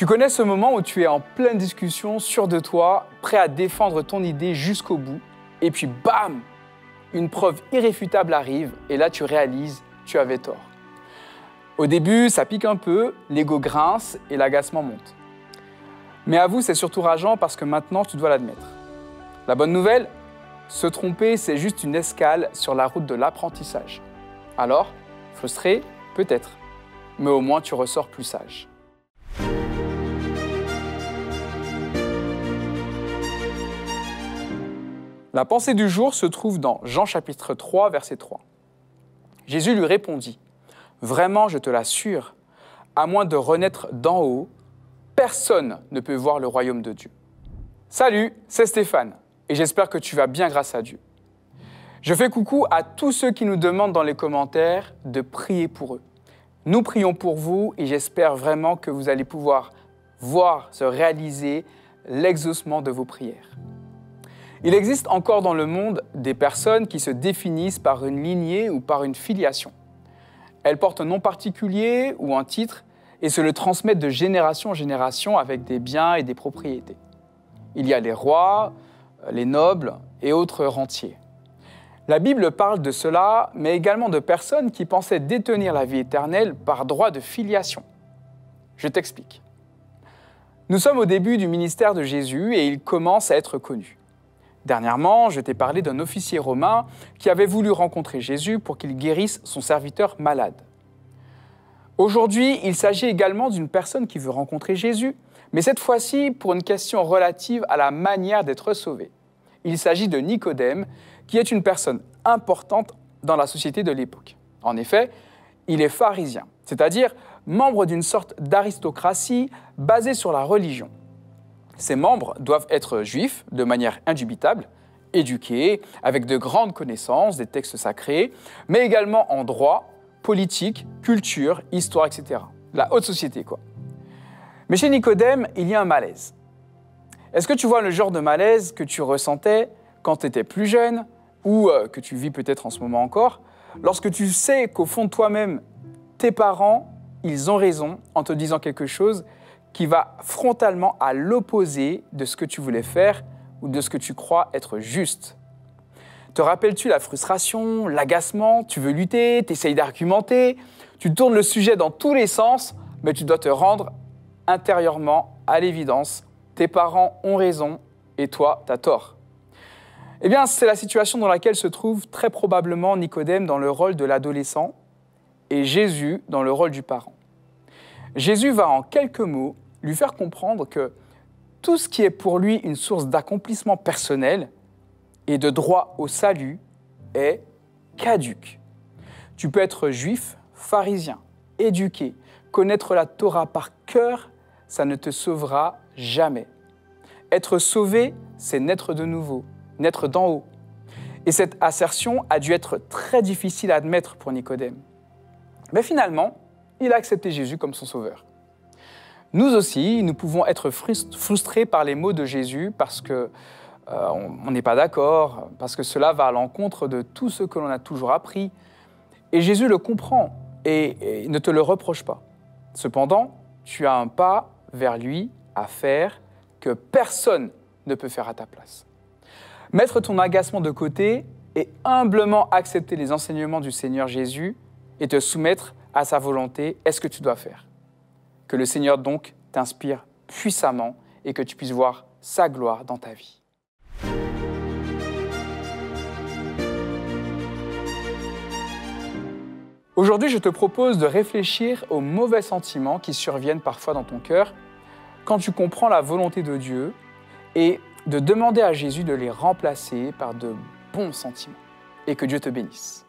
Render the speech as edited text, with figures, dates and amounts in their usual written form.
Tu connais ce moment où tu es en pleine discussion, sûr de toi, prêt à défendre ton idée jusqu'au bout, et puis bam, une preuve irréfutable arrive, et là tu réalises que tu avais tort. Au début, ça pique un peu, l'ego grince et l'agacement monte. Mais avoue, c'est surtout rageant parce que maintenant tu dois l'admettre. La bonne nouvelle, se tromper, c'est juste une escale sur la route de l'apprentissage. Alors, frustré, peut-être, mais au moins tu ressors plus sage. La pensée du jour se trouve dans Jean chapitre 3, verset 3. Jésus lui répondit, « Vraiment, je te l'assure, à moins de renaître d'en haut, personne ne peut voir le royaume de Dieu. » Salut, c'est Stéphane, et j'espère que tu vas bien grâce à Dieu. Je fais coucou à tous ceux qui nous demandent dans les commentaires de prier pour eux. Nous prions pour vous et j'espère vraiment que vous allez pouvoir voir se réaliser l'exaucement de vos prières. Il existe encore dans le monde des personnes qui se définissent par une lignée ou par une filiation. Elles portent un nom particulier ou un titre et se le transmettent de génération en génération avec des biens et des propriétés. Il y a les rois, les nobles et autres rentiers. La Bible parle de cela, mais également de personnes qui pensaient détenir la vie éternelle par droit de filiation. Je t'explique. Nous sommes au début du ministère de Jésus et il commence à être connu. Dernièrement, je t'ai parlé d'un officier romain qui avait voulu rencontrer Jésus pour qu'il guérisse son serviteur malade. Aujourd'hui, il s'agit également d'une personne qui veut rencontrer Jésus, mais cette fois-ci pour une question relative à la manière d'être sauvé. Il s'agit de Nicodème, qui est une personne importante dans la société de l'époque. En effet, il est pharisien, c'est-à-dire membre d'une sorte d'aristocratie basée sur la religion. Ces membres doivent être juifs de manière indubitable, éduqués, avec de grandes connaissances des textes sacrés, mais également en droit, politique, culture, histoire, etc. La haute société, quoi. Mais chez Nicodème, il y a un malaise. Est-ce que tu vois le genre de malaise que tu ressentais quand tu étais plus jeune, ou que tu vis peut-être en ce moment encore, lorsque tu sais qu'au fond de toi-même, tes parents, ils ont raison en te disant quelque chose qui va frontalement à l'opposé de ce que tu voulais faire ou de ce que tu crois être juste. Te rappelles-tu la frustration, l'agacement, tu veux lutter, tu essayes d'argumenter, tu tournes le sujet dans tous les sens, mais tu dois te rendre intérieurement à l'évidence. Tes parents ont raison et toi, tu as tort. Eh bien, c'est la situation dans laquelle se trouve très probablement Nicodème dans le rôle de l'adolescent et Jésus dans le rôle du parent. Jésus va en quelques mots lui faire comprendre que tout ce qui est pour lui une source d'accomplissement personnel et de droit au salut est caduc. Tu peux être juif, pharisien, éduqué, connaître la Torah par cœur, ça ne te sauvera jamais. Être sauvé, c'est naître de nouveau, naître d'en haut. Et cette assertion a dû être très difficile à admettre pour Nicodème. Mais finalement, il a accepté Jésus comme son sauveur. Nous aussi, nous pouvons être frustrés par les mots de Jésus parce qu'on n'est pas d'accord, parce que cela va à l'encontre de tout ce que l'on a toujours appris. Et Jésus le comprend et ne te le reproche pas. Cependant, tu as un pas vers lui à faire que personne ne peut faire à ta place. Mettre ton agacement de côté et humblement accepter les enseignements du Seigneur Jésus et te soumettre à sa volonté est ce que tu dois faire. Que le Seigneur donc t'inspire puissamment et que tu puisses voir sa gloire dans ta vie. Aujourd'hui, je te propose de réfléchir aux mauvais sentiments qui surviennent parfois dans ton cœur quand tu comprends la volonté de Dieu et de demander à Jésus de les remplacer par de bons sentiments. Et que Dieu te bénisse.